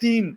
3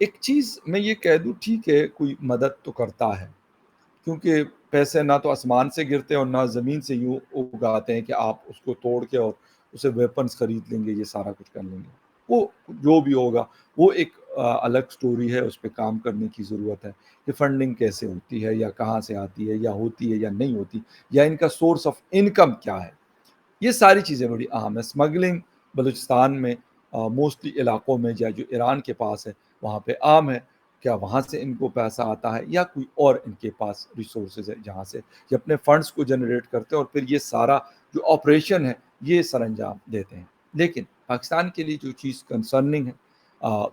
ایک چیز میں یہ کہہ دوں، ٹھیک ہے کوئی مدد تو کرتا ہے، کیونکہ پیسے نہ تو آسمان سے گرتے ہیں اور نہ زمین سے یوں اگاتے ہیں کہ آپ اس کو توڑ کے اور اسے ویپنز خرید لیں گے، یہ سارا کچھ کر لیں گے۔ وہ جو بھی ہوگا وہ ایک الگ سٹوری ہے، اس پہ کام کرنے کی ضرورت ہے کہ فنڈنگ کیسے ہوتی ہے، یا کہاں سے آتی ہے، یا ہوتی ہے یا نہیں ہوتی، یا ان کا سورس آف انکم کیا ہے۔ یہ ساری چیزیں بڑی اہم ہے۔ اسمگلنگ بلوچستان میں موسٹلی علاقوں میں یا جو ایران کے پاس ہے وہاں پہ عام ہے، کیا وہاں سے ان کو پیسہ آتا ہے یا کوئی اور ان کے پاس ریسورسز ہے جہاں سے یہ اپنے فنڈز کو جنریٹ کرتے ہیں اور پھر یہ سارا جو آپریشن ہے یہ سر انجام دیتے ہیں۔ لیکن پاکستان کے لیے جو چیز کنسرننگ ہے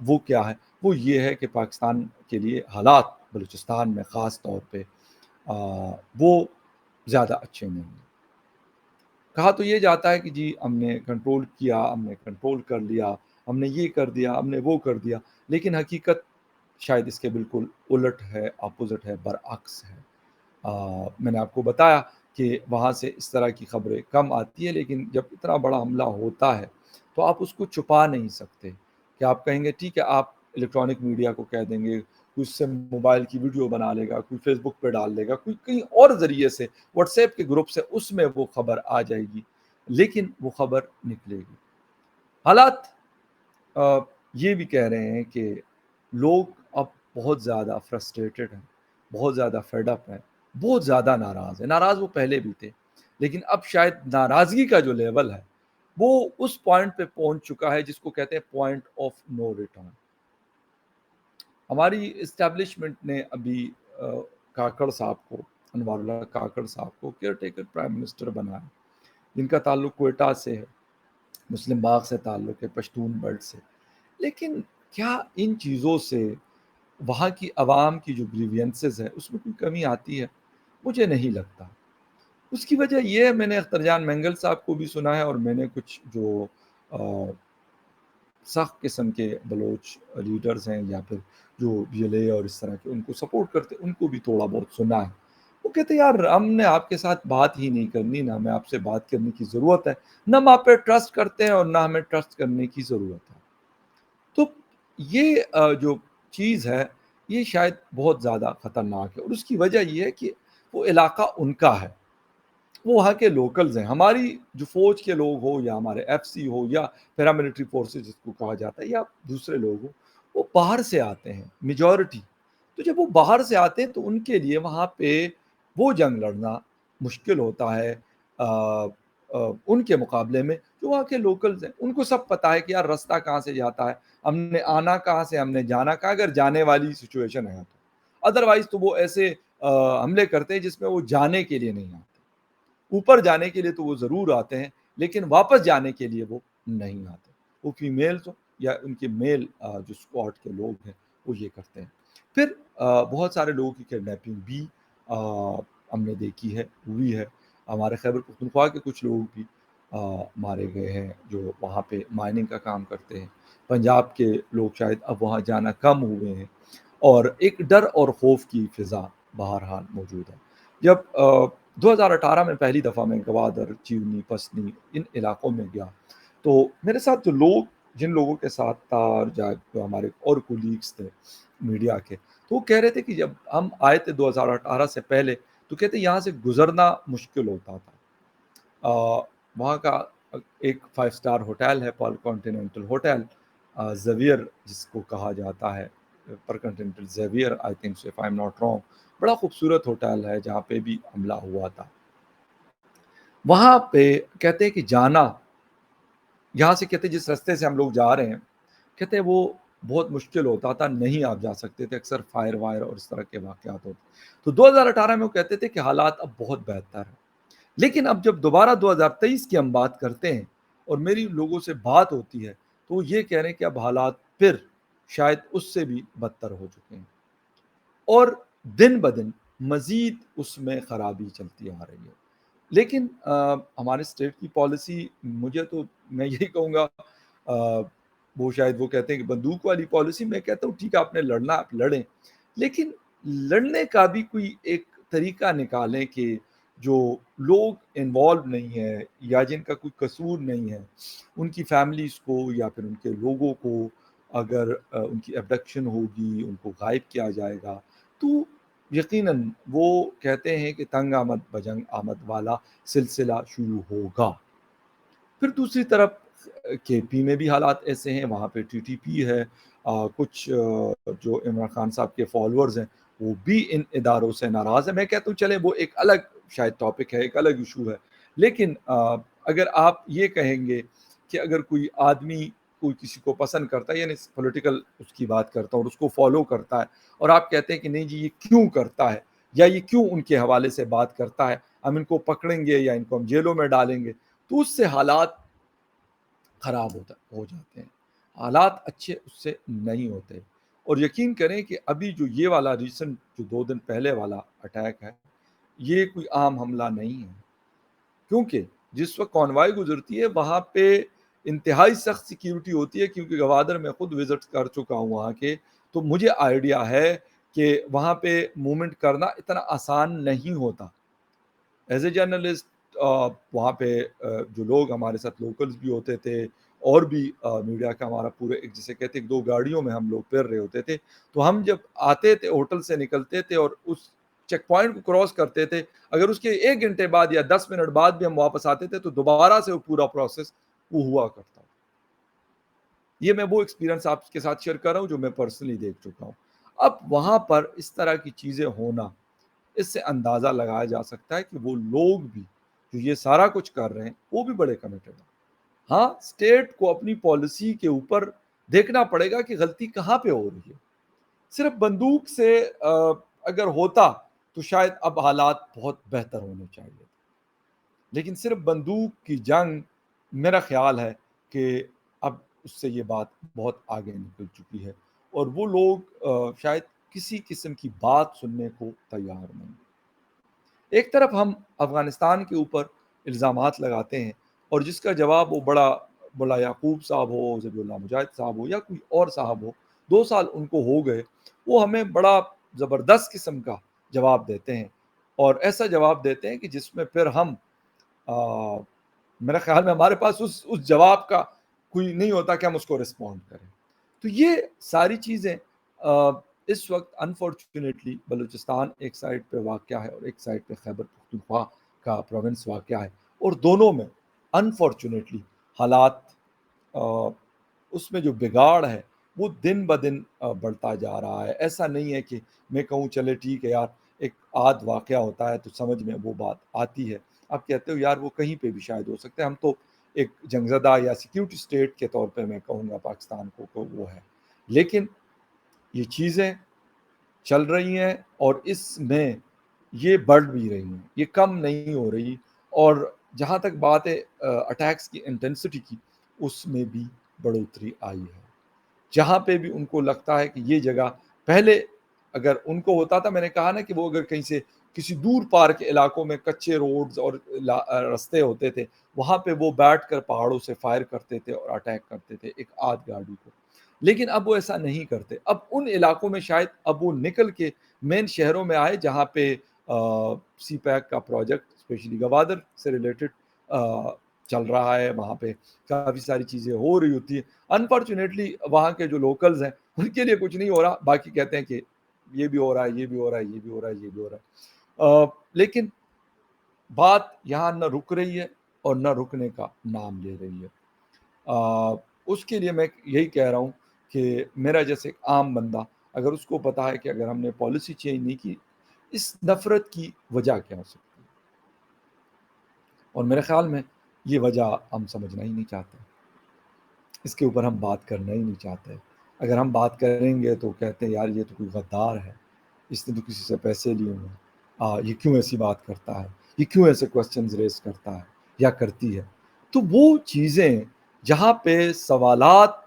وہ کیا ہے؟ وہ یہ ہے کہ پاکستان کے لیے حالات بلوچستان میں خاص طور پہ وہ زیادہ اچھے نہیں ہیں۔ کہا تو یہ جاتا ہے کہ جی ہم نے کنٹرول کیا، ہم نے کنٹرول کر لیا، ہم نے یہ کر دیا، ہم نے وہ کر دیا، لیکن حقیقت شاید اس کے بالکل الٹ ہے، اپوزٹ ہے، برعکس ہے۔ میں نے آپ کو بتایا کہ وہاں سے اس طرح کی خبریں کم آتی ہیں، لیکن جب اتنا بڑا حملہ ہوتا ہے تو آپ اس کو چھپا نہیں سکتے کہ آپ کہیں گے ٹھیک ہے، آپ الیکٹرانک میڈیا کو کہہ دیں گے، کوئی اس سے موبائل کی ویڈیو بنا لے گا، کوئی فیس بک پہ ڈال دے گا، کوئی کہیں اور ذریعے سے واٹس ایپ کے گروپ سے اس میں وہ خبر آ جائے گی، لیکن وہ خبر نکلے گی۔ حالات یہ بھی کہہ رہے ہیں کہ لوگ اب بہت زیادہ فرسٹریٹڈ ہیں، بہت زیادہ فیڈ اپ ہیں، بہت زیادہ ناراض ہیں۔ ناراض وہ پہلے بھی تھے، لیکن اب شاید ناراضگی کا جو لیول ہے وہ اس پوائنٹ پہ پہنچ چکا ہے جس کو کہتے ہیں پوائنٹ آف نو ریٹرن۔ ہماری اسٹیبلشمنٹ نے ابھی کاکڑ صاحب کو، انوار اللہ کاکڑ صاحب کو کیئر ٹیکر پرائم منسٹر بنایا، جن کا تعلق کوئٹہ سے ہے، مسلم باغ سے تعلق ہے، پشتون بلٹ سے۔ لیکن کیا ان چیزوں سے وہاں کی عوام کی جو گریوینسز ہے اس میں کوئی کمی آتی ہے؟ مجھے نہیں لگتا۔ اس کی وجہ یہ ہے، میں نے اختر جان مینگل صاحب کو بھی سنا ہے، اور میں نے کچھ جو سخت قسم کے بلوچ لیڈرز ہیں یا پھر جو بی ایل اے اور اس طرح کے ان کو سپورٹ کرتے ان کو بھی تھوڑا بہت سنا ہے۔ وہ کہتے یار ہم نے آپ کے ساتھ بات ہی نہیں کرنی، نہ ہمیں آپ سے بات کرنے کی ضرورت ہے، نہ ہم آپ پہ ٹرسٹ کرتے ہیں اور نہ ہمیں ٹرسٹ کرنے کی ضرورت ہے۔ تو یہ جو چیز ہے یہ شاید بہت زیادہ خطرناک ہے، اور اس کی وجہ یہ ہے کہ وہ علاقہ ان کا ہے، وہ وہاں کے لوکلز ہیں۔ ہماری جو فوج کے لوگ ہو یا ہمارے ایف سی ہو یا پیراملٹری فورسز جس کو کہا جاتا ہے یا دوسرے لوگ ہو، وہ باہر سے آتے ہیں میجورٹی۔ تو جب وہ باہر سے آتے ہیں تو ان کے لیے وہاں پہ وہ جنگ لڑنا مشکل ہوتا ہے ان کے مقابلے میں جو وہاں کے لوکلز ہیں۔ ان کو سب پتہ ہے کہ یار رستہ کہاں سے جاتا ہے، ہم نے آنا کہاں سے، ہم نے جانا کہاں، اگر جانے والی سچویشن ہے تو ادروائز تو وہ ایسے حملے کرتے ہیں جس میں وہ جانے کے لیے نہیں آتے۔ اوپر جانے کے لیے تو وہ ضرور آتے ہیں، لیکن واپس جانے کے لیے وہ نہیں آتے۔ وہ فیمیلز ہو یا ان کے میل جو اسکواڈ کے لوگ ہیں وہ یہ کرتے ہیں۔ پھر بہت سارے لوگوں کی کڈنیپنگ بھی ہم نے دیکھی ہے، ہوئی ہے۔ ہمارے خیبر پختونخوا کے کچھ لوگ بھی مارے گئے ہیں جو وہاں پہ مائننگ کا کام کرتے ہیں۔ پنجاب کے لوگ شاید اب وہاں جانا کم ہوئے ہیں، اور ایک ڈر اور خوف کی فضا بہرحال موجود ہے۔ جب 2018 میں پہلی دفعہ میں گوادر، چیونی، پسنی ان علاقوں میں گیا تو میرے ساتھ جو لوگ، جن لوگوں کے ساتھ تھا، جو ہمارے اور کولیگس تھے میڈیا کے، تو وہ کہہ رہے تھے کہ جب ہم آئے تھے 2018 سے پہلے تو کہتے یہاں سے گزرنا مشکل ہوتا تھا۔ وہاں کا ایک 5 اسٹار ہوٹل ہے، پال کانٹیننٹل ہوٹل، زیویئر جس کو کہا جاتا ہے، پر کنٹیننٹل زیویئر I think so if I am not wrong, بڑا خوبصورت ہوٹل ہے جہاں پہ بھی حملہ ہوا تھا۔ وہاں پہ کہتے ہیں کہ جانا یہاں سے، کہتے جس رستے سے ہم لوگ جا رہے ہیں، کہتے وہ بہت مشکل ہوتا تھا، نہیں آپ جا سکتے تھے، اکثر فائر وائر اور اس طرح کے واقعات ہوتے۔ تو 2018 میں وہ کہتے تھے کہ حالات اب بہت بہتر ہیں، لیکن اب جب دوبارہ 2023 کی ہم بات کرتے ہیں اور میری لوگوں سے بات ہوتی ہے تو وہ یہ کہہ رہے ہیں کہ اب حالات پھر شاید اس سے بھی بدتر ہو چکے ہیں، اور دن بدن مزید اس میں خرابی چلتی آ رہی ہے۔ لیکن ہمارے اسٹیٹ کی پالیسی، مجھے تو میں یہی کہوں گا، وہ شاید وہ کہتے ہیں کہ بندوق والی پالیسی، میں کہتا ہوں ٹھیک ہے آپ نے لڑنا آپ لڑیں، لیکن لڑنے کا بھی کوئی ایک طریقہ نکالیں کہ جو لوگ انوالو نہیں ہے یا جن کا کوئی قصور نہیں ہے ان کی فیملیز کو یا پھر ان کے لوگوں کو اگر ان کی ایبڈکشن ہوگی، ان کو غائب کیا جائے گا، تو یقیناً وہ کہتے ہیں کہ تنگ آمد بجنگ آمد والا سلسلہ شروع ہوگا۔ پھر دوسری طرف کے پی میں بھی حالات ایسے ہیں، وہاں پہ ٹی ٹی پی ہے، کچھ جو عمران خان صاحب کے فالوورز ہیں وہ بھی ان اداروں سے ناراض ہیں۔ میں کہتا ہوں چلے وہ ایک الگ شاید ٹاپک ہے، ایک الگ ایشو ہے، لیکن اگر آپ یہ کہیں گے کہ اگر کوئی آدمی کوئی کسی کو پسند کرتا ہے، یعنی پولیٹیکل اس کی بات کرتا ہے اور اس کو فالو کرتا ہے، اور آپ کہتے ہیں کہ نہیں جی یہ کیوں کرتا ہے یا یہ کیوں ان کے حوالے سے بات کرتا ہے، ہم ان کو پکڑیں گے یا ان کو ہم جیلوں میں ڈالیں گے، تو اس سے حالات خراب ہو جاتے ہیں، حالات اچھے اس سے نہیں ہوتے۔ اور یقین کریں کہ ابھی جو یہ والا ریسنٹ جو 2 دن پہلے والا اٹیک ہے، یہ کوئی عام حملہ نہیں ہے، کیونکہ جس وقت کانوائے گزرتی ہے وہاں پہ انتہائی سخت سیکیورٹی ہوتی ہے، کیونکہ گوادر میں خود وزٹ کر چکا ہوں وہاں کے، تو مجھے آئیڈیا ہے کہ وہاں پہ موومنٹ کرنا اتنا آسان نہیں ہوتا۔ ایز اے جرنلسٹ وہاں پہ جو لوگ ہمارے ساتھ لوکلز بھی ہوتے تھے اور بھی میڈیا کا ہمارا پورے ایک جسے کہتے ہیں 2 گاڑیوں میں ہم لوگ پھر رہے ہوتے تھے، تو ہم جب آتے تھے ہوٹل سے نکلتے تھے اور اس چیک پوائنٹ کو کراس کرتے تھے، اگر اس کے 1 گھنٹے بعد یا 10 منٹ بعد بھی ہم واپس آتے تھے تو دوبارہ سے وہ پورا پروسیس وہ ہوا کرتا۔ یہ میں وہ ایکسپیرینس آپ کے ساتھ شیئر کر رہا ہوں جو میں پرسنلی دیکھ چکا ہوں۔ اب وہاں پر اس طرح کی چیزیں ہونا، اس سے اندازہ لگایا جا سکتا ہے کہ وہ لوگ بھی جو یہ سارا کچھ کر رہے ہیں وہ بھی بڑے کمیٹڈ ہیں۔ ہاں، اسٹیٹ کو اپنی پالیسی کے اوپر دیکھنا پڑے گا کہ غلطی کہاں پہ ہو رہی ہے۔ صرف بندوق سے اگر ہوتا تو شاید اب حالات بہت بہتر ہونے چاہیے، لیکن صرف بندوق کی جنگ میرا خیال ہے کہ اب اس سے یہ بات بہت آگے نکل چکی ہے، اور وہ لوگ شاید کسی قسم کی بات سننے کو تیار نہیں۔ ایک طرف ہم افغانستان کے اوپر الزامات لگاتے ہیں اور جس کا جواب وہ بڑا یعقوب صاحب ہو، ذبیح اللہ مجاہد صاحب ہو یا کوئی اور صاحب ہو، 2 سال ان کو ہو گئے، وہ ہمیں بڑا زبردست قسم کا جواب دیتے ہیں، اور ایسا جواب دیتے ہیں کہ جس میں پھر ہم میرے خیال میں ہمارے پاس اس جواب کا کوئی نہیں ہوتا کہ ہم اس کو رسپونڈ کریں۔ تو یہ ساری چیزیں اس وقت انفارچونیٹلی بلوچستان ایک سائڈ پہ واقع ہے اور ایک سائڈ پہ خیبر پختونخوا کا پروونس واقع ہے، اور دونوں میں انفارچونیٹلی حالات اس میں جو بگاڑ ہے وہ دن بدن بڑھتا جا رہا ہے۔ ایسا نہیں ہے کہ میں کہوں چلے ٹھیک ہے یار ایک آدھ واقعہ ہوتا ہے تو سمجھ میں وہ بات آتی ہے، آپ کہتے ہو یار وہ کہیں پہ بھی شاید ہو سکتے ہیں، ہم تو ایک جنگ زدہ یا سیکیورٹی اسٹیٹ کے طور پہ میں کہوں گا پاکستان کو وہ ہے، لیکن یہ چیزیں چل رہی ہیں اور اس میں یہ بڑھ بھی رہی ہیں، یہ کم نہیں ہو رہی، اور جہاں تک بات ہے اٹیکس کی انٹینسٹی کی، اس میں بھی بڑھوتری آئی ہے۔ جہاں پہ بھی ان کو لگتا ہے کہ یہ جگہ پہلے اگر ان کو ہوتا تھا، میں نے کہا نا کہ وہ اگر کہیں سے کسی دور پار کے علاقوں میں کچے روڈز اور رستے ہوتے تھے، وہاں پہ وہ بیٹھ کر پہاڑوں سے فائر کرتے تھے اور اٹیک کرتے تھے ایک آدھ گاڑی کو، لیکن اب وہ ایسا نہیں کرتے۔ اب ان علاقوں میں شاید اب وہ نکل کے مین شہروں میں آئے جہاں پہ سی پیک کا پروجیکٹ اسپیشلی گوادر سے ریلیٹڈ چل رہا ہے، وہاں پہ کافی ساری چیزیں ہو رہی ہوتی ہیں۔ انفارچونیٹلی وہاں کے جو لوکلز ہیں ان کے لیے کچھ نہیں ہو رہا، باقی کہتے ہیں کہ یہ بھی ہو رہا ہے، یہ بھی ہو رہا ہے، یہ بھی ہو رہا ہے، یہ بھی ہو رہا ہے، لیکن بات یہاں نہ رک رہی ہے اور نہ رکنے کا نام لے رہی ہے۔ اس کے لیے میں یہی کہہ رہا ہوں کہ میرا جیسے ایک عام بندہ اگر اس کو پتا ہے کہ اگر ہم نے پالیسی چینج نہیں کی اس نفرت کی وجہ کیا ہو سکتی ہے، اور میرے خیال میں یہ وجہ ہم سمجھنا ہی نہیں چاہتے، اس کے اوپر ہم بات کرنا ہی نہیں چاہتے۔ اگر ہم بات کریں گے تو کہتے ہیں یار یہ تو کوئی غدار ہے، اس نے تو کسی سے پیسے لیے ہوئے، یہ کیوں ایسی بات کرتا ہے، یہ کیوں ایسے کوسچنز ریز کرتا ہے یا کرتی ہے۔ تو وہ چیزیں جہاں پہ سوالات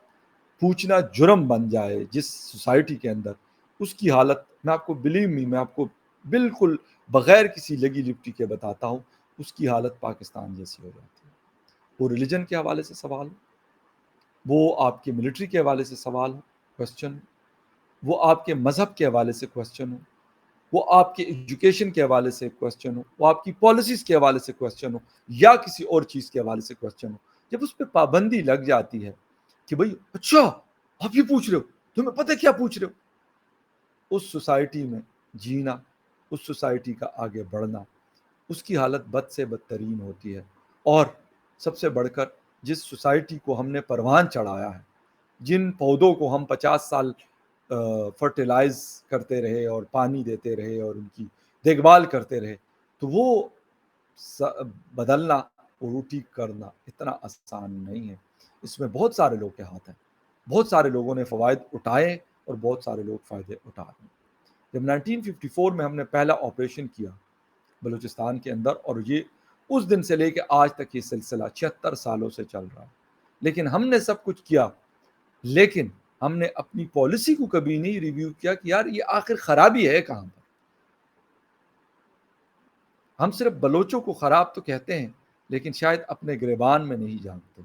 پوچھنا جرم بن جائے جس سوسائٹی کے اندر، اس کی حالت میں آپ کو بلیو می، میں آپ کو بالکل بغیر کسی لگی لپٹی کے بتاتا ہوں، اس کی حالت پاکستان جیسی ہو جاتی ہے۔ وہ ریلیجن کے حوالے سے سوال ہو، وہ آپ کے ملٹری کے حوالے سے سوال ہو، کوسچن ہو، وہ آپ کے مذہب کے حوالے سے کوسچن ہو، وہ آپ کے ایجوکیشن کے حوالے سے کوسچن ہو، وہ آپ کی پالیسیز کے حوالے سے کوسچن ہو، یا کسی اور چیز کے حوالے سے کوسچن ہو، جب اس پہ پابندی لگ جاتی ہے کہ بھئی اچھا آپ یہ پوچھ رہے ہو, تمہیں پتہ کیا پوچھ رہے ہو. اس سوسائٹی میں جینا, اس سوسائٹی کا آگے بڑھنا, اس کی حالت بد سے بدترین ہوتی ہے. اور سب سے بڑھ کر جس سوسائٹی کو ہم نے پروان چڑھایا ہے, جن پودوں کو ہم 50 سال فرٹیلائز کرتے رہے اور پانی دیتے رہے اور ان کی دیکھ بھال کرتے رہے, تو وہ بدلنا اور وہ ٹھیک کرنا اتنا آسان نہیں ہے. اس میں بہت سارے لوگ کے ہاتھ ہیں, بہت سارے لوگوں نے فوائد اٹھائے اور بہت سارے لوگ فائدے اٹھا رہے ہیں. جب 1954 میں ہم نے پہلا آپریشن کیا بلوچستان کے اندر, اور یہ اس دن سے لے کے آج تک یہ سلسلہ 76 سالوں سے چل رہا ہے, لیکن ہم نے سب کچھ کیا, لیکن ہم نے اپنی پالیسی کو کبھی نہیں ریویو کیا کہ یار یہ آخر خرابی ہے کہاں پر. ہم صرف بلوچوں کو خراب تو کہتے ہیں, لیکن شاید اپنے گریبان میں نہیں جانتے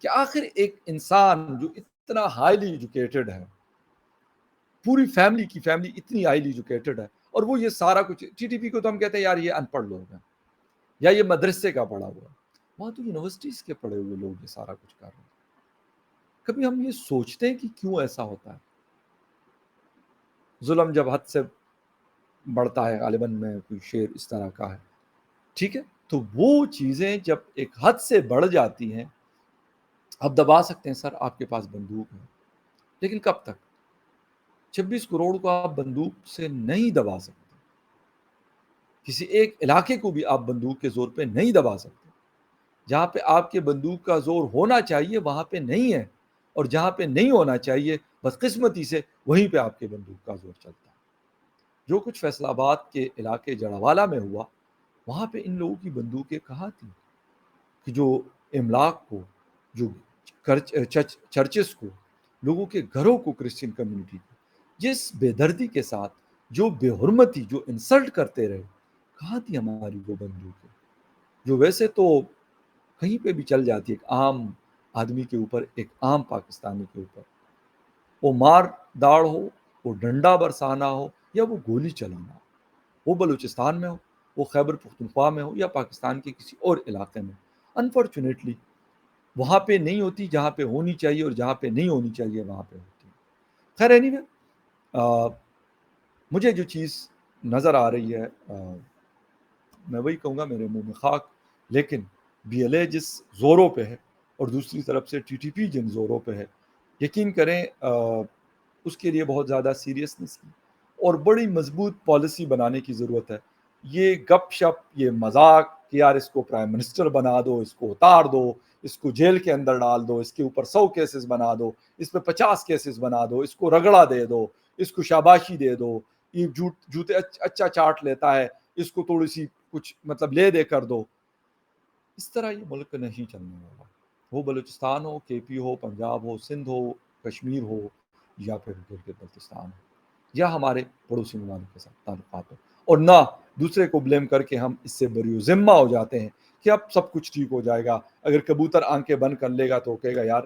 کہ آخر ایک انسان جو اتنا ہائیلی ایجوکیٹڈ ہے, پوری فیملی کی فیملی اتنی ہائیلی ایجوکیٹڈ ہے, اور وہ یہ سارا کچھ, ٹی ٹی پی کو تو ہم کہتے ہیں یار یہ ان پڑھ لوگ ہیں, یا یہ مدرسے کا پڑھا ہوا ہے, وہاں تو یونیورسٹیز کے پڑھے ہوئے لوگ یہ سارا کچھ کر رہے ہیں. کبھی ہم یہ سوچتے ہیں کہ کیوں ایسا ہوتا ہے؟ ظلم جب حد سے بڑھتا ہے, غالباً میں کوئی شعر اس طرح کا ہے, ٹھیک ہے, تو وہ چیزیں جب ایک حد سے بڑھ جاتی ہیں, آپ دبا سکتے ہیں سر, آپ کے پاس بندوق ہے, لیکن کب تک؟ 26 کروڑ کو آپ بندوق سے نہیں دبا سکتے, کسی ایک علاقے کو بھی آپ بندوق کے زور پہ نہیں دبا سکتے. جہاں پہ آپ کے بندوق کا زور ہونا چاہیے وہاں پہ نہیں ہے, اور جہاں پہ نہیں ہونا چاہیے بدقسمتی سے وہیں پہ آپ کے بندوق کا زور چلتا ہے. جو کچھ فیصل آباد کے علاقے جڑوالا میں ہوا, وہاں پہ ان لوگوں کی بندوقیں کہاں تھیں کہ جو املاک کو, جو چرچز کو, لوگوں کے گھروں کو, کرسچن کمیونٹی کو جس بے دردی کے ساتھ, جو بے حرمتی, جو انسلٹ کرتے رہے, کہاں تھی ہماری وہ بندوقیں جو ویسے تو کہیں پہ بھی چل جاتی ہے ایک عام آدمی کے اوپر, ایک عام پاکستانی کے اوپر, وہ مار داڑ ہو, وہ ڈنڈا برسانا ہو, یا وہ گولی چلانا ہو, وہ بلوچستان میں ہو, وہ خیبر پختونخوا میں ہو, یا پاکستان کے کسی اور علاقے میں. انفارچونیٹلی وہاں پہ نہیں ہوتی جہاں پہ ہونی چاہیے, اور جہاں پہ نہیں ہونی چاہیے وہاں پہ ہوتی ہے. خیر anyway, مجھے جو چیز نظر آ رہی ہے, میں وہی کہوں گا میرے منہ میں خاک, لیکن بی ایل اے جس زوروں پہ ہے اور دوسری طرف سے ٹی ٹی پی جن زوروں پہ ہے, یقین کریں اس کے لیے بہت زیادہ سیریسنس کی اور بڑی مضبوط پالیسی بنانے کی ضرورت ہے. یہ گپ شپ, یہ مذاق کہ یار اس کو پرائم منسٹر بنا دو, اس کو اتار دو, اس کو جیل کے اندر ڈال دو, اس کے اوپر 100 کیسز بنا دو, اس پہ 50 کیسز بنا دو, اس کو رگڑا دے دو, اس کو شاباشی دے دو, یہ جوتے اچھا چاٹ لیتا ہے, اس کو تھوڑی سی کچھ مطلب لے دے کر دو. اس طرح یہ ملک نہیں چلنے والا. وہ بلوچستان ہو, کے پی ہو, پنجاب ہو, سندھ ہو, کشمیر ہو, یا پھر گلگت بلتستان ہو, یا ہمارے پڑوسی ممالک کے ساتھ تعلقات ہو, اور نہ دوسرے کو بلیم کر کے ہم اس سے بری ذمہ ہو جاتے ہیں کہ اب سب کچھ ٹھیک ہو جائے گا. اگر کبوتر آنکھیں بند کر لے گا تو کہے گا یار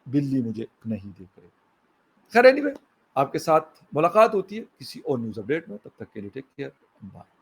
بلی مجھے نہیں دیکھ رہی. خیر anyway, آپ کے ساتھ ملاقات ہوتی ہے کسی اور نیوز اپڈیٹ میں, تب تک کے لیے ٹیک کیئر, بائے.